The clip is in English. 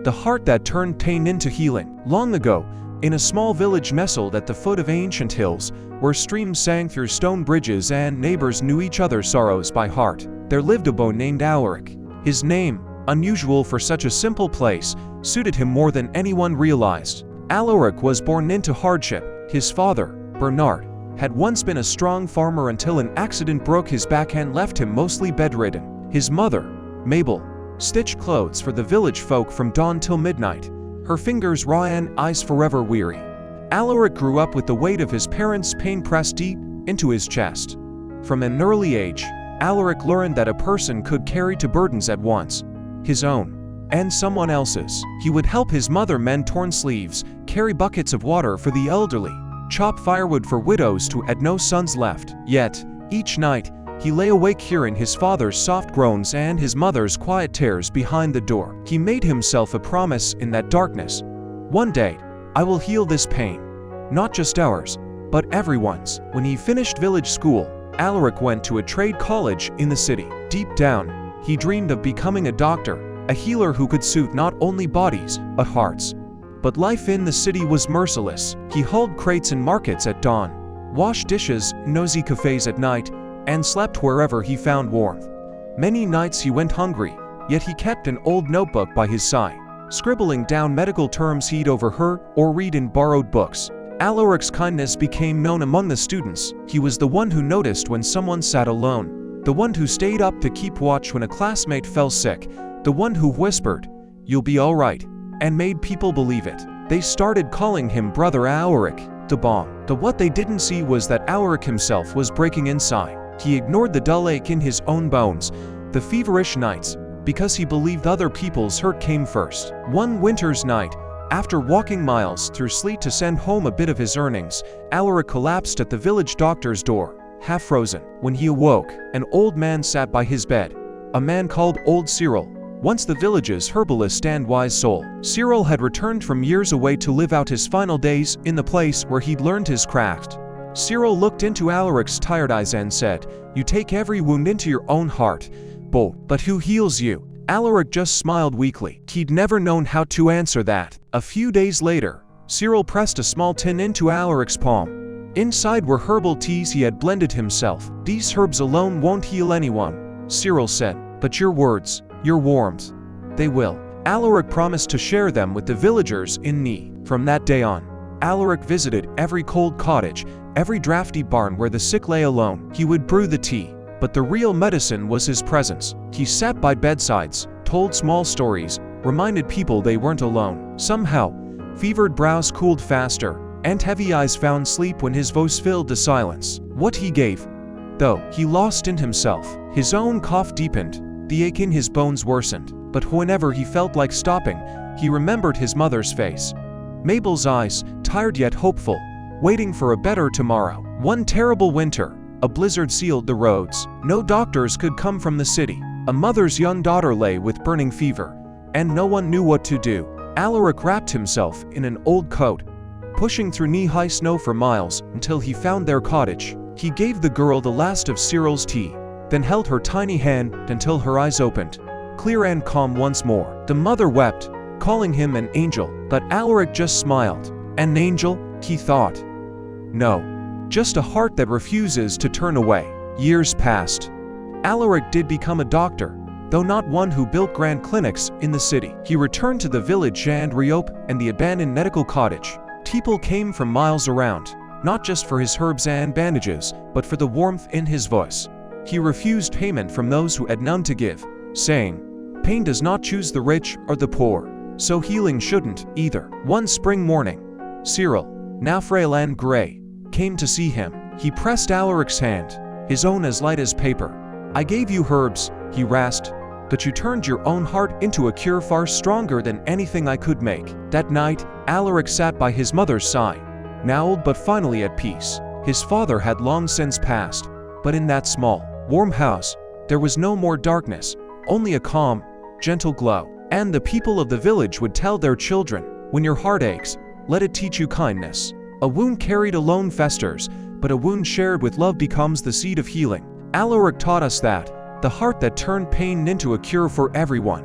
The heart that turned pain into healing. Long ago, in a small village nestled at the foot of ancient hills, where streams sang through stone bridges and neighbors knew each other's sorrows by heart, there lived a boy named Alaric. His name, unusual for such a simple place, suited him more than anyone realized. Alaric was born into hardship. His father, Bernard, had once been a strong farmer until an accident broke his back and left him mostly bedridden. His mother, Mabel, stitched clothes for the village folk from dawn till midnight, her fingers raw and eyes forever weary. Alaric grew up with the weight of his parents' pain pressed deep into his chest. From an early age, Alaric learned that a person could carry two burdens at once, his own and someone else's. He would help his mother mend torn sleeves, carry buckets of water for the elderly, chop firewood for widows who had no sons left. Yet, each night, he lay awake hearing his father's soft groans and his mother's quiet tears behind the door. He made himself a promise in that darkness. One day, I will heal this pain. Not just ours, but everyone's. When he finished village school, Alaric went to a trade college in the city. Deep down, he dreamed of becoming a doctor, a healer who could soothe not only bodies, but hearts. But life in the city was merciless. He hauled crates in markets at dawn, washed dishes in nosy cafes at night, and slept wherever he found warmth. Many nights he went hungry, yet he kept an old notebook by his side, scribbling down medical terms he'd overheard or read in borrowed books. Alaric's kindness became known among the students. He was the one who noticed when someone sat alone, the one who stayed up to keep watch when a classmate fell sick, the one who whispered, "You'll be all right," and made people believe it. They started calling him Brother Alaric, the bomb. What they didn't see was that Alaric himself was breaking inside. He ignored the dull ache in his own bones, the feverish nights, because he believed other people's hurt came first. One winter's night, after walking miles through sleet to send home a bit of his earnings, Alaric collapsed at the village doctor's door, half frozen. When he awoke, an old man sat by his bed, a man called Old Cyril, once the village's herbalist and wise soul. Cyril had returned from years away to live out his final days in the place where he'd learned his craft. Cyril looked into Alaric's tired eyes and said, "You take every wound into your own heart, but who heals you?" Alaric just smiled weakly. He'd never known how to answer that. A few days later, Cyril pressed a small tin into Alaric's palm. Inside were herbal teas he had blended himself. "These herbs alone won't heal anyone," Cyril said, "but your words, your warmth, they will." Alaric promised to share them with the villagers in need. From that day on, Alaric visited every cold cottage, every drafty barn where the sick lay alone. He would brew the tea, but the real medicine was his presence. He sat by bedsides, told small stories, reminded people they weren't alone. Somehow, fevered brows cooled faster, and heavy eyes found sleep when his voice filled the silence. What he gave, though, he lost in himself. His own cough deepened, the ache in his bones worsened. But whenever he felt like stopping, he remembered his mother's face. Mabel's eyes, tired yet hopeful, waiting for a better tomorrow. One terrible winter, a blizzard sealed the roads. No doctors could come from the city. A mother's young daughter lay with burning fever, and no one knew what to do. Alaric wrapped himself in an old coat, pushing through knee-high snow for miles until he found their cottage. He gave the girl the last of Cyril's tea, then held her tiny hand until her eyes opened, clear and calm once more. The mother wept, calling him an angel, but Alaric just smiled. An angel, he thought. No, just a heart that refuses to turn away. Years passed. Alaric did become a doctor, though not one who built grand clinics in the city. He returned to the village and reopened the abandoned medical cottage. People came from miles around, not just for his herbs and bandages, but for the warmth in his voice. He refused payment from those who had none to give, saying, "Pain does not choose the rich or the poor, so healing shouldn't either." One spring morning, Cyril, now frail and gray, came to see him. He pressed Alaric's hand, his own as light as paper. "I gave you herbs," he rasped, "but you turned your own heart into a cure far stronger than anything I could make." That night, Alaric sat by his mother's side, now old but finally at peace. His father had long since passed, but in that small, warm house, there was no more darkness, only a calm, gentle glow. And the people of the village would tell their children, "When your heart aches, let it teach you kindness. A wound carried alone festers, but a wound shared with love becomes the seed of healing." Alaric taught us that the heart that turned pain into a cure for everyone